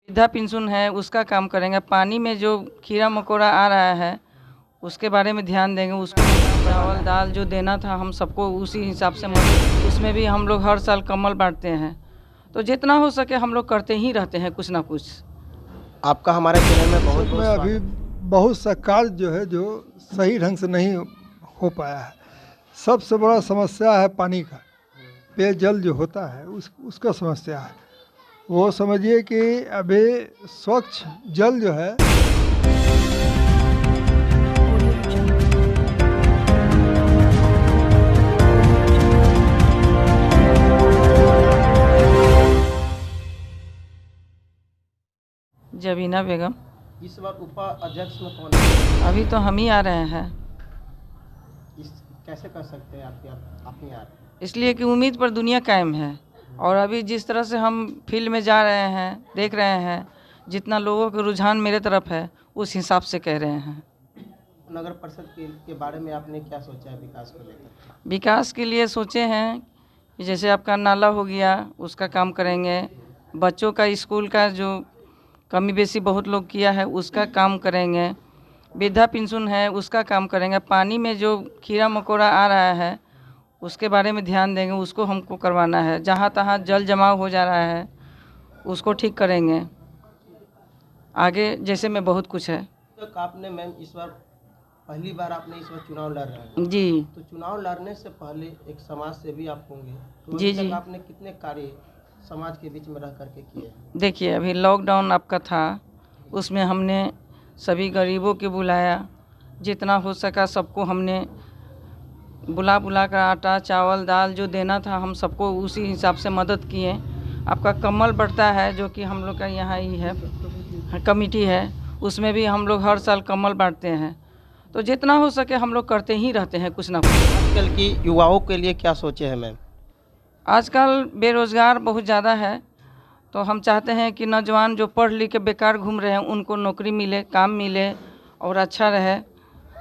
वृद्धा पेंशन है उसका काम करेंगे। पानी में जो कीड़ा मकोड़ा आ रहा है उसके बारे में ध्यान देंगे। उसको चावल दाल जो देना था हम सबको उसी हिसाब से मदद, उसमें भी हम लोग हर साल कम्बल बांटते हैं। तो जितना हो सके हम लोग करते ही रहते हैं कुछ ना कुछ। आपका हमारे चैनल में बहुत बहुत अभी बहुत सा कार्य जो है जो सही ढंग से नहीं हो पाया है। सबसे बड़ा समस्या है पानी का, पेयजल जो होता है उसका समस्या है। वो समझिए कि अभी स्वच्छ जल जो है जबीना बेगम। इस बार उपाध्यक्ष में कौन है? अभी तो हम ही आ रहे हैं। कैसे कर सकते हैं अपनी यार? इसलिए कि उम्मीद पर दुनिया कायम है। और अभी जिस तरह से हम फील्ड में जा रहे हैं, देख रहे हैं, जितना लोगों का रुझान मेरे तरफ है उस हिसाब से कह रहे हैं। नगर परिषद के बारे में आपने क्या सोचा है विकास को लेकर? विकास के लिए सोचे हैं कि जैसे आपका नाला हो गया उसका काम करेंगे। बच्चों का स्कूल का जो कमी बेसी बहुत लोग किया है उसका काम करेंगे। वृद्धा पेंशन है उसका काम करेंगे। पानी में जो कीड़ा मकोड़ा आ रहा है उसके बारे में ध्यान देंगे। उसको हमको करवाना है। जहाँ तहाँ जल जमाव हो जा रहा है उसको ठीक करेंगे। आगे जैसे में बहुत कुछ है। तो आपने मैम इस बार पहली बार आपने इस बार चुनाव लड़ रहे हैं जी। तो चुनाव लड़ने से पहले एक समाज सेवी आप होंगे, तो जी अभी जी। तक आपने कितने कार्य समाज के बीच में रह करके किए? देखिए अभी लॉकडाउन आपका था, उसमें हमने सभी गरीबों के बुलाया। जितना हो सका सबको हमने बुला कर आटा चावल दाल जो देना था हम सबको उसी हिसाब से मदद किए। आपका कम्बल बढ़ता है जो कि हम लोग का यहाँ ही है कमेटी है, उसमें भी हम लोग हर साल कम्बल बांटते हैं। तो जितना हो सके हम लोग करते ही रहते हैं कुछ ना कुछ। आजकल की युवाओं के लिए क्या सोचे हैं मैम? आजकल बेरोज़गार बहुत ज़्यादा है, तो हम चाहते हैं कि नौजवान जो पढ़ लिख के बेकार घूम रहे हैं उनको नौकरी मिले, काम मिले और अच्छा रहे।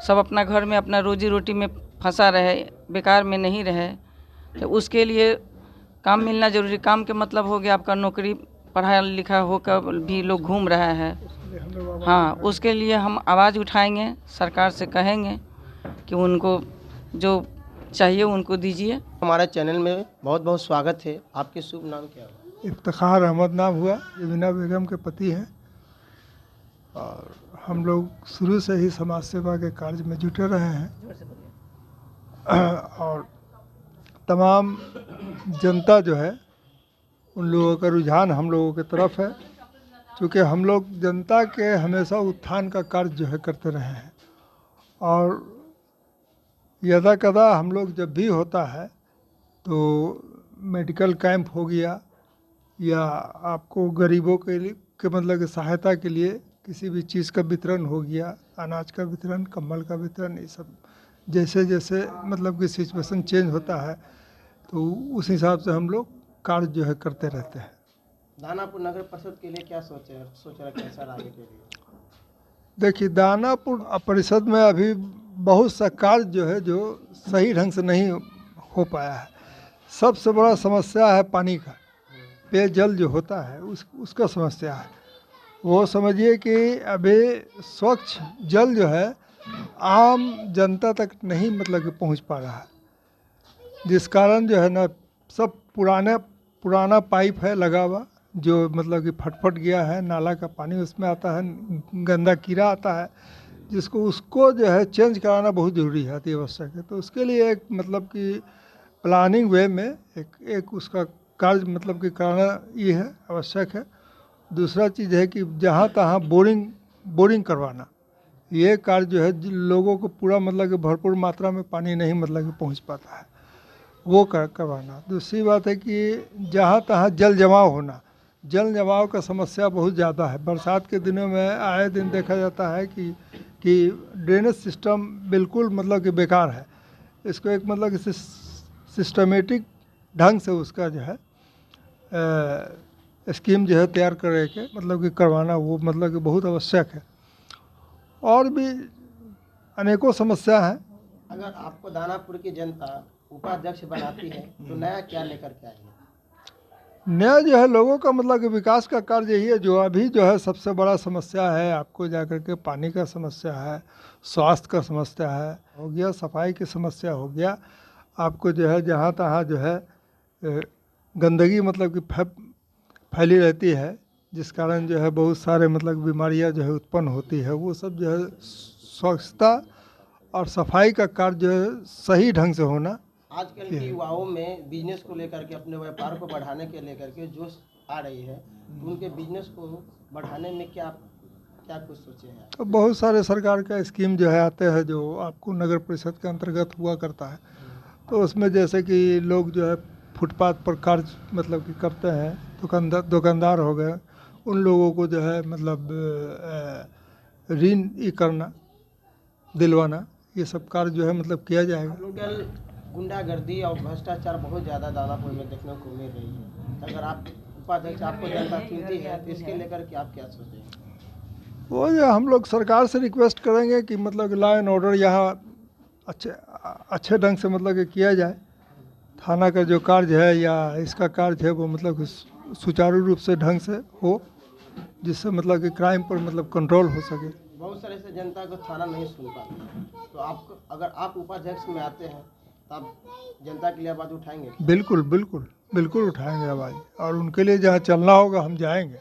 सब अपना घर में अपना रोजी रोटी में फंसा रहे, बेकार में नहीं रहे। तो उसके लिए काम मिलना ज़रूरी। काम के मतलब हो गया आपका नौकरी, पढ़ा लिखा होकर भी लोग घूम रहा है। हाँ, उसके लिए हम आवाज़ उठाएंगे, सरकार से कहेंगे कि उनको जो चाहिए उनको दीजिए। हमारे चैनल में बहुत बहुत स्वागत है। आपके शुभ नाम क्या है? इफ्तिखार अहमद नाम हुआ, जबीना बेगम के पति हैं। और हम लोग शुरू से ही समाज सेवा के कार्य में जुटे रहे हैं। और तमाम जनता जो है उन लोगों का रुझान हम लोगों की तरफ है, क्योंकि हम लोग जनता के हमेशा उत्थान का कार्य जो है करते रहे हैं। और यदा कदा हम लोग जब भी होता है तो मेडिकल कैंप हो गया या आपको गरीबों के लिए के मतलब कि सहायता के लिए किसी भी चीज़ का वितरण हो गया, अनाज का वितरण, कम्बल का वितरण, ये सब जैसे जैसे मतलब कि सिचुएशन चेंज होता है तो उस हिसाब से हम लोग कार्य जो है करते रहते हैं। दानापुर नगर परिषद के लिए क्या सोच रखा है सर आगे के लिए? देखिए दानापुर परिषद में अभी बहुत सा कार्य जो है जो सही ढंग से नहीं हो पाया है। सबसे बड़ा समस्या है पानी का, पेयजल जो होता है उसका समस्या है। वो समझिए कि अभी स्वच्छ जल जो है आम जनता तक नहीं मतलब कि पहुंच पा रहा है, जिस कारण जो है ना सब पुराना पाइप है लगा हुआ जो मतलब कि फट गया है। नाला का पानी उसमें आता है, गंदा कीड़ा आता है, जिसको उसको जो है चेंज कराना बहुत ज़रूरी है, अति आवश्यक है। तो उसके लिए एक मतलब कि प्लानिंग वे में एक उसका कार्य मतलब कि कराना ये है, आवश्यक है। दूसरा चीज़ है कि जहाँ तहाँ बोरिंग करवाना, ये कार्य जो है लोगों को पूरा मतलब कि भरपूर मात्रा में पानी नहीं मतलब कि पहुँच पाता है, वो करवाना। दूसरी बात है कि जहाँ तहाँ जल जमाव होना, जल जमाव का समस्या बहुत ज़्यादा है। बरसात के दिनों में आए दिन देखा जाता है कि ड्रेनेज सिस्टम बिल्कुल मतलब कि बेकार है। इसको एक मतलब कि सिस्टमेटिक ढंग से उसका जो है स्कीम जो है तैयार करके मतलब कि करवाना, वो मतलब कि बहुत आवश्यक है। और भी अनेकों समस्या हैं। अगर आपको दानापुर की जनता उपाध्यक्ष बनाती है तो नया क्या लेकर के आएंगे? नया जो है लोगों का मतलब कि विकास का कार्य यही है। जो अभी जो है सबसे बड़ा समस्या है आपको जाकर के पानी का समस्या है, स्वास्थ्य का समस्या है हो गया, सफाई की समस्या हो गया, आपको जो है जहाँ तहाँ जो है गंदगी मतलब कि फैली रहती है, जिस कारण जो है बहुत सारे मतलब बीमारियां जो है उत्पन्न होती है। वो सब जो है स्वच्छता और सफाई का कार्य जो है सही ढंग से होना। आजकल के युवाओं में बिजनेस को लेकर के, अपने व्यापार को बढ़ाने के लेकर के जोश आ रही है, तो उनके बिजनेस को बढ़ाने में क्या क्या कुछ सोचे हैं? तो बहुत सारे सरकार का स्कीम जो है आते हैं जो आपको नगर परिषद के अंतर्गत हुआ करता है। तो उसमें जैसे कि लोग जो है फुटपाथ पर कार्य मतलब कि करते हैं, दुकानदार हो गए, उन लोगों को जो है मतलब ऋण करना, दिलवाना, ये सब कार्य जो है मतलब किया जाएगा। आजकल गुंडागर्दी और भ्रष्टाचार बहुत ज़्यादा दानापुर में देखने को मिल रही है। अगर आप उपाध्यक्ष आपको जनता चुनती है तो इसके लेकर के आप क्या सोचेंगे? वो जो हम लोग सरकार से रिक्वेस्ट करेंगे कि मतलब लॉ एंड ऑर्डर यहाँ अच्छे ढंग से मतलब कि किया जाए। थाना का जो कार्य है या इसका कार्य है वो मतलब सुचारू रूप से ढंग से हो, जिससे मतलब कि क्राइम पर मतलब कंट्रोल हो सके। बहुत सारे से जनता को थाना नहीं सुन पाते, तो आपको अगर आप उपाध्यक्ष में आते हैं तो आप जनता के लिए आवाज़ उठाएंगे? बिल्कुल बिल्कुल बिल्कुल उठाएंगे आवाज़, और उनके लिए जहाँ चलना होगा हम जाएंगे।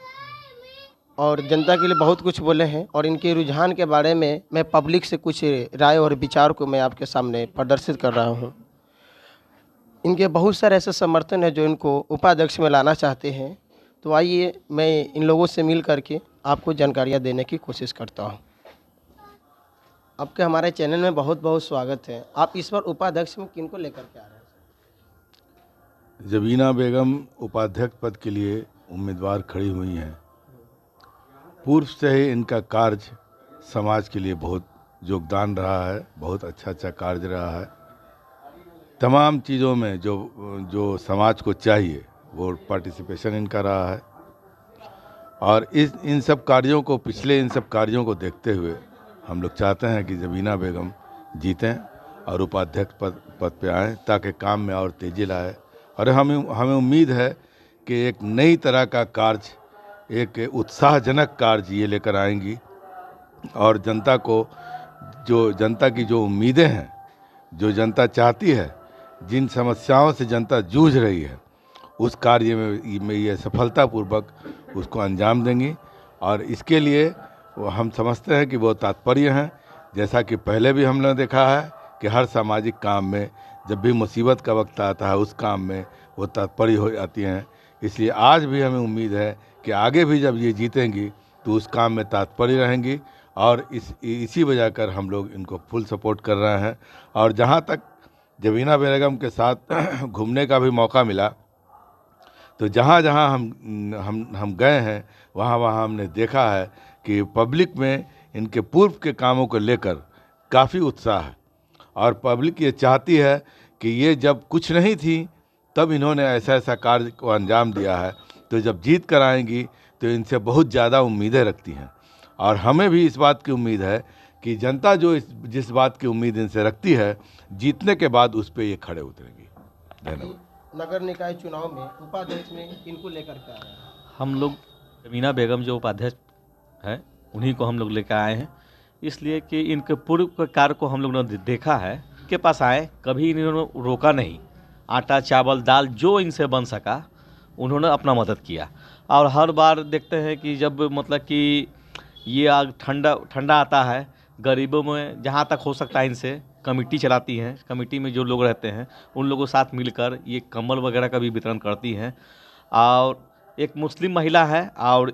और जनता के लिए बहुत कुछ बोले हैं, और इनके रुझान के बारे में मैं पब्लिक से कुछ राय और विचार को मैं आपके सामने प्रदर्शित कर रहा हूँ। इनके बहुत सारे ऐसे समर्थन है जो इनको उपाध्यक्ष में लाना चाहते हैं। तो आइए मैं इन लोगों से मिल करके आपको जानकारियाँ देने की कोशिश करता हूँ। आपके हमारे चैनल में बहुत बहुत स्वागत है। आप इस बार उपाध्यक्ष में किनको लेकर के आ रहे हैं? जबीना बेगम उपाध्यक्ष पद के लिए उम्मीदवार खड़ी हुई हैं। पूर्व से ही इनका कार्य समाज के लिए बहुत योगदान रहा है, बहुत अच्छा कार्य रहा है। तमाम चीज़ों में जो समाज को चाहिए वो पार्टिसिपेशन इनका रहा है, और इन सब कार्यों को देखते हुए हम लोग चाहते हैं कि जबीना बेगम जीतें और उपाध्यक्ष पद पे आएँ, ताकि काम में और तेज़ी लाए। और हमें उम्मीद है कि एक नई तरह का कार्य, एक उत्साहजनक कार्य ये लेकर आएंगी, और जनता की जो उम्मीदें हैं, जो जनता चाहती है, जिन समस्याओं से जनता जूझ रही है, उस कार्य में ये सफलतापूर्वक उसको अंजाम देंगी। और इसके लिए हम समझते हैं कि वो तात्पर्य हैं। जैसा कि पहले भी हमने देखा है कि हर सामाजिक काम में जब भी मुसीबत का वक्त आता है, उस काम में वो तात्पर्य हो जाती हैं। इसलिए आज भी हमें उम्मीद है कि आगे भी जब ये जीतेंगी तो उस काम में तात्पर्य रहेंगी, और इसी वजह कर हम लोग इनको फुल सपोर्ट कर रहे हैं। और जहाँ तक जबीना बेगम के साथ घूमने का भी मौका मिला, तो जहाँ जहाँ हम गए हैं वहाँ हमने देखा है कि पब्लिक में इनके पूर्व के कामों को लेकर काफ़ी उत्साह है, और पब्लिक ये चाहती है कि ये जब कुछ नहीं थी तब इन्होंने ऐसा कार्य को अंजाम दिया है, तो जब जीत कर आएंगी तो इनसे बहुत ज़्यादा उम्मीदें रखती हैं। और हमें भी इस बात की उम्मीद है कि जनता जिस बात की उम्मीद इनसे रखती है, जीतने के बाद उस पर ये खड़े उतरेंगी। धन्यवाद। नगर निकाय चुनाव में उपाध्यक्ष में किनको लेकर के आ रहे हैं? हम लोग जबीना बेगम जो उपाध्यक्ष है उन्हीं को हम लोग लेकर आए हैं, इसलिए कि इनके पूर्व के कार्य को हम लोग ने देखा है। के पास आए, कभी इन्होंने रोका नहीं। आटा चावल दाल जो इनसे बन सका उन्होंने अपना मदद किया। और हर बार देखते हैं कि जब मतलब कि ये आग ठंडा आता है, गरीबों में जहाँ तक हो सकता है इनसे कमेटी चलाती हैं। कमेटी में जो लोग रहते हैं उन लोगों के साथ मिलकर ये कंबल वगैरह का भी वितरण करती हैं। और एक मुस्लिम महिला है, और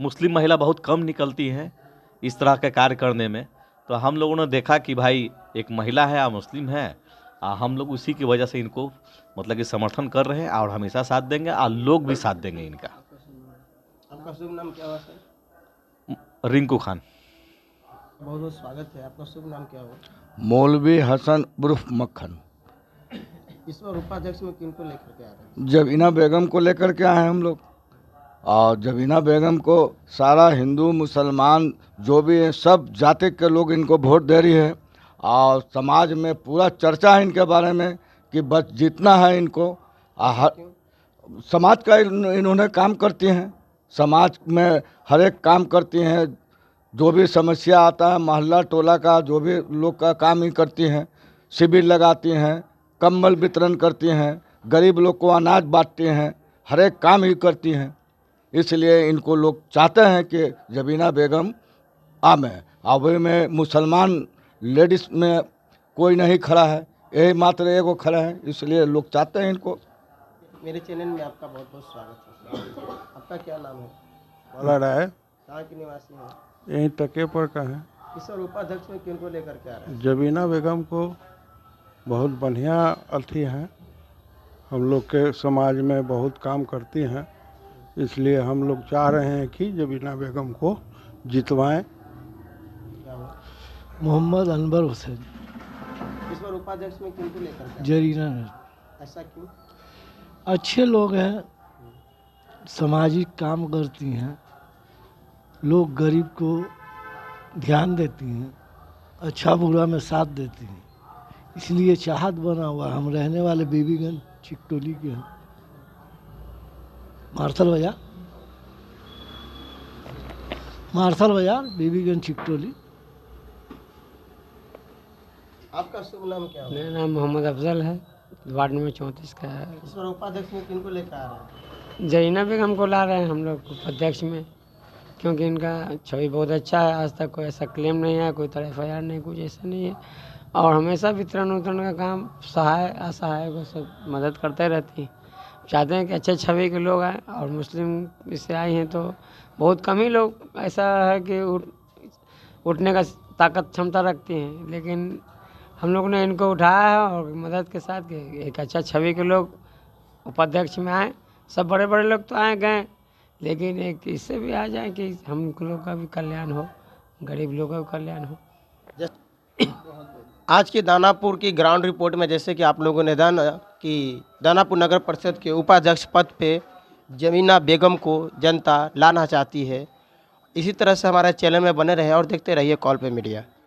मुस्लिम महिला बहुत कम निकलती हैं इस तरह के कार्य करने में। तो हम लोगों ने देखा कि भाई एक महिला है और मुस्लिम है, हम लोग उसी की वजह से इनको मतलब कि समर्थन कर रहे हैं, और हमेशा साथ देंगे, और लोग भी साथ देंगे इनका। आपका शुभ नाम क्या हुआ सर? रिंकू खान। बहुत बहुत स्वागत है। आपका शुभ नाम क्या हुआ? मौलवी हसन उर्फ मक्खन। इस बार उपाध्यक्ष में किनको लेकर के आ रहे हैं? जबीना बेगम को लेकर के आए हैं हम लोग, और जबीना बेगम को सारा हिंदू मुसलमान जो भी है सब जाति के लोग इनको वोट दे रही है, और समाज में पूरा चर्चा है इनके बारे में कि बस जीतना है इनको। समाज का इन्होंने काम करती हैं, समाज में हर एक काम करती हैं। जो भी समस्या आता है मोहल्ला टोला का जो भी लोग का काम ही करती हैं। शिविर लगाती हैं, कंबल वितरण करती हैं, गरीब लोग को अनाज बांटती हैं, हर एक काम ही करती हैं। इसलिए इनको लोग चाहते हैं कि जबीना बेगम आमें। अभी में मुसलमान लेडीज़ में कोई नहीं खड़ा है, यही मात्र एगो खड़ा है, इसलिए लोग चाहते हैं इनको। मेरे चैनल में आपका बहुत बहुत स्वागत है। आपका क्या नाम है? बोला रहा है कहाँ के निवासी हैं? यहीं तके पर का है। इस बार उपाध्यक्ष में किनको लेकर के आ रहे हैं? जबीना बेगम को बहुत बढ़िया अर्थी हैं, हम लोग के समाज में बहुत काम करती हैं, इसलिए हम लोग चाह रहे हैं कि जबीना बेगम को जितवाएं। मोहम्मद अनवर हुसैन। इस बार उपाध्यक्ष में किनको लेकर के आ रहे जरीना में हैं? ऐसा क्यों? अच्छे लोग हैं, सामाजिक काम करती हैं, लोग गरीब को ध्यान देती हैं, अच्छा बुरा में साथ देती हैं, इसलिए चाहत बना हुआ। हम रहने वाले बीबीगंज चिकटोली के हैं। मार्शल बाजार बीबीगंज चिकटोली। आपका शुभ नाम क्या है? मेरा नाम मोहम्मद अफजल है, वार्ड नंबर 34 का है। इस बार उपाध्यक्ष में किनको लेकर आ रहे हैं? जरीना बेगम को ला रहे हैं हम लोग उपाध्यक्ष में, क्योंकि इनका छवि बहुत अच्छा है। आज तक कोई ऐसा क्लेम नहीं है, कोई तरह FIR नहीं, कुछ ऐसा नहीं है। और हमेशा वितरण उतरण का काम सहाय असहाय को सब मदद करते रहती हैं। चाहते हैं कि अच्छे छवि के लोग आए, और मुस्लिम इससे आई हैं तो बहुत कम ही लोग ऐसा है कि उठने का ताकत क्षमता रखती हैं, लेकिन हम लोग ने इनको उठाया है और मदद के साथ कि एक अच्छा छवि के लोग उपाध्यक्ष में आए। सब बड़े बड़े लोग तो आए गए, लेकिन एक इससे भी आ जाए कि हम लोग का भी कल्याण हो, गरीब लोगों का भी कल्याण हो। आज की दानापुर की ग्राउंड रिपोर्ट में जैसे कि आप लोगों ने जाना कि दानापुर नगर परिषद के उपाध्यक्ष पद पे जबीना बेगम को जनता लाना चाहती है। इसी तरह से हमारे चैनल में बने रहें और देखते रहिए कॉल पे मीडिया।